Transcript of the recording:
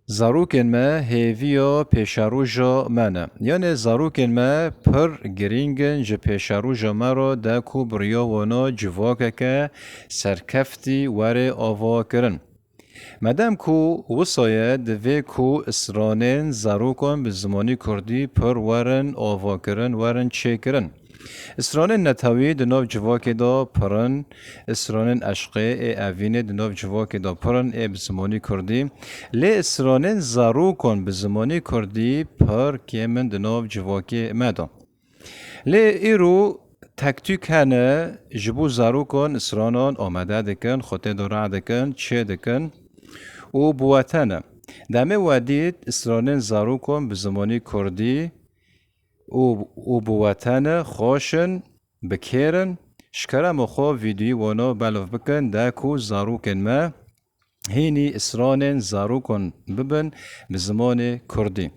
زاروکن ما هیویا پیشاروجا منه یعنی زاروکن ما پر گرینگن جه پیشاروجا مرا ده کو بریا وانا جواکه که سرکفتی وره آوا کرن. مادام کو وصایه دوی کو اسرانین زاروکن به زمانی کردی پر ورن آوا کرن ورن چه کرن. اسرانین نتاوی دناف جواکه دا پرن، اسرانین عشقه اوینه دناف جواکه دا پرن بزمانی کردی، لی اسرانین زارو کن بزمانی کردی پر کیمن دناف جواکه مدا. لی ایرو تکتیک هنه جبو زارو کن اسرانان آمده دکن، خطه داره دکن، چه دکن و بواتنه. دمه ودید اسرانین زارو کن بزمانی کردی و بواتن خوشن بکرن شکر مخو ویدیو وانا بلوف بکن دا کو زاروکن ما هینی اسرانن زاروکن ببن بزمان کردی.